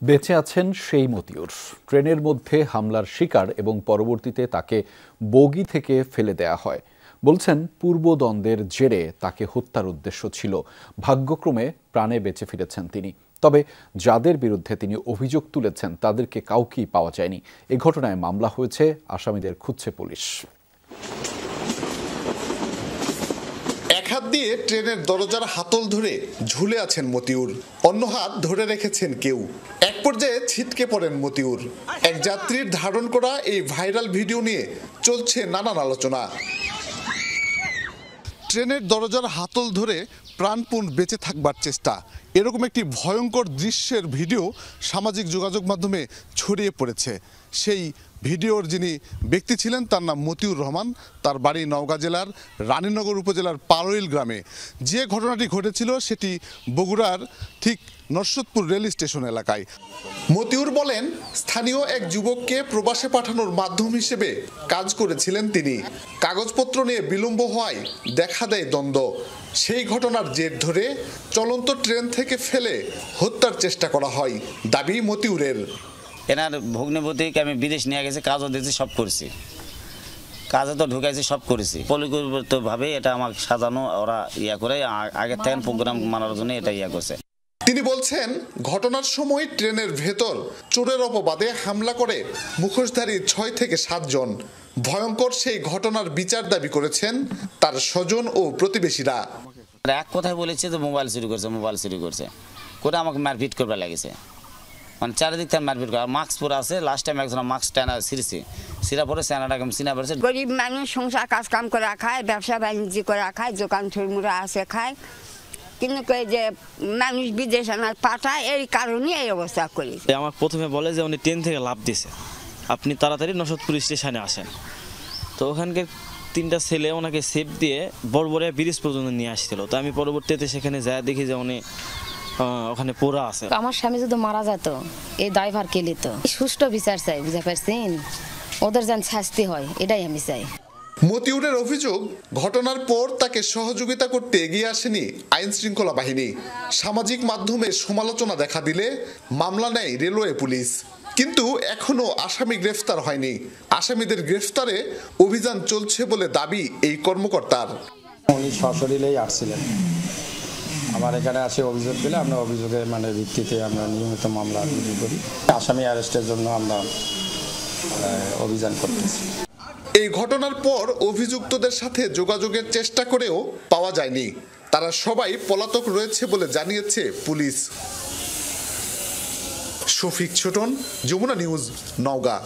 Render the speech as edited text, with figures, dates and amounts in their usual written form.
বেঁচে আছেন সেই মতিউর। ট্রেনের মধ্যে হামলার শিকার এবং পরবর্তীতে তাকে বগি থেকে ফেলে দেয়া হয়। বলছেন পূর্বদ্বন্দ্বের জেরে তাকে হত্যার উদ্দেশ্য ছিল। ভাগ্যক্রমে প্রাণে বেঁচে ফিরেছেন তিনি। তবে যাদের বিরুদ্ধে তিনি অভিযোগ তুলেছেন তাদেরকে কাউকেই পাওয়া যায়নি। এ ঘটনায় মামলা হয়েছে, আসামিদের খুঁজছে পুলিশ। এক হাত দিয়ে ট্রেনের দরজার হাতল ধরে ঝুলে আছেন মতিউর, অন্য হাত ধরে রেখেছেন কেউ। এক পর্যায়ে ছিটকে পড়েন মতিউর। এক যাত্রীর ধারণ করা এই ভাইরাল ভিডিও নিয়ে চলছে নানান আলোচনা। ট্রেনের দরজার হাতল ধরে প্রাণপণ বেঁচে থাকবার চেষ্টা, এরকম একটি ভয়ঙ্কর দৃশ্যের ভিডিও সামাজিক যোগাযোগ মাধ্যমে ছড়িয়ে পড়েছে। সেই ভিডিওর যিনি ব্যক্তি ছিলেন তার নাম মতিউর রহমান। তার বাড়ি নওগাঁ জেলার রানীনগর উপজেলার পারইল গ্রামে। যে ঘটনাটি ঘটেছিল সেটি বগুড়ার ঠিক নরসদপুর রেল স্টেশন এলাকায়। মতিউর বলেন, স্থানীয় এক যুবককে প্রবাসে পাঠানোর মাধ্যম হিসেবে কাজ করেছিলেন তিনি। কাগজপত্র নিয়ে বিলম্ব হওয়ায় দেখা দেয় দ্বন্দ্ব। সেই ঘটনার জের ধরে চলন্ত ট্রেন থেকে ফেলে হত্যার চেষ্টা করা হয় দাবি মতিউরের। এনার ভগ্নিপতিকে আমি বিদেশ নিয়ে গেছি, কাজও দিয়েছি, সব করেছি, কাজে তো ঢুকাইছি, সব করেছি। পরিকল্পিতভাবে এটা আমাকে সাজানো, ওরা করে আগের থেকে প্রোগ্রাম মানার জন্য এটা করছে। তিনি বলছেন, ঘটনার সময় ট্রেনের ভেতর চোরের অপবাদে হামলা করে মুখোশধারী 6 থেকে 7 জন। ভয়ঙ্কর সেই ঘটনার বিচার দাবি করেছেন তার স্বজন ও প্রতিবেশীরা। এক কথায় বলেছে যে মোবাইল চুরি করছে করে আমাকে মারপিট করবার লাগেছে। মানে চারিদিক থেকে মারপিট করে, আর মাস্ক পরে আছে। লাস্ট টাইম একজন মাস্ক টানা সিরা পরে সেনাটাকে চিনা পড়েছে। গরিব মানুষ সংসার কাজ কাম করে খায়, ব্যবসা বাণিজ্য করে খায়, দোকান ঠুরমুড়া আছে খায়, কিন্তু যে মানুষ বিদেশ আনার পাঠায়, এই কারণে এই অবস্থা করি। আমার প্রথমে বলে যে উনি ট্রেন থেকে লাফ দিছে, আপনি তাড়াতাড়ি নরসদপুর স্টেশনে আসেন। তো ওখানকার 3টা ছেলে ওনাকে সেফ দিয়ে বড়বড়িয়া ব্রিজ পর্যন্ত নিয়ে আসছিল। তো আমি পরবর্তীতে সেখানে যায় দেখি যে উনি ওখানে পোড়া আছে। আমার স্বামী যদি মারা যেত, এই ড্রাইভার কে নিত। সুষ্ঠু বিচার চাই, বুঝতে পারছেন? ওদের যেন শাস্তি হয়, এটাই আমি চাই। মতিউরের অভিযোগ, ঘটনার পর তাকে সহযোগিতা করতে এগিয়ে আসেনি আইন শৃঙ্খলা বাহিনী। সামাজিক মাধ্যমে সমালোচনা দেখা দিলে মামলা নেয় রেলওয়ে পুলিশ। কিন্তু এখনো আসামি গ্রেফতার হয়নি। আসামিদের গ্রেফতারে অভিযান চলছে বলে দাবি এই কর্মকর্তার। উনি সশরীরেই আসছিলেন, আমার এখানে আসে অভিযোগ পেলে আমরা অভিযোগের ভিত্তিতে আমরা নিয়মিত মামলা রুজু করি। আসামি অ্যারেস্টের জন্য আমরা অভিযান করতেছি। এই ঘটনার পর অভিযুক্তদের সাথে যোগাযোগের চেষ্টা করেও পাওয়া যায়নি। তারা সবাই পলাতক রয়েছে বলে জানিয়েছে পুলিশ। শফিক ছোটন, যমুনা নিউজ, নওগাঁ।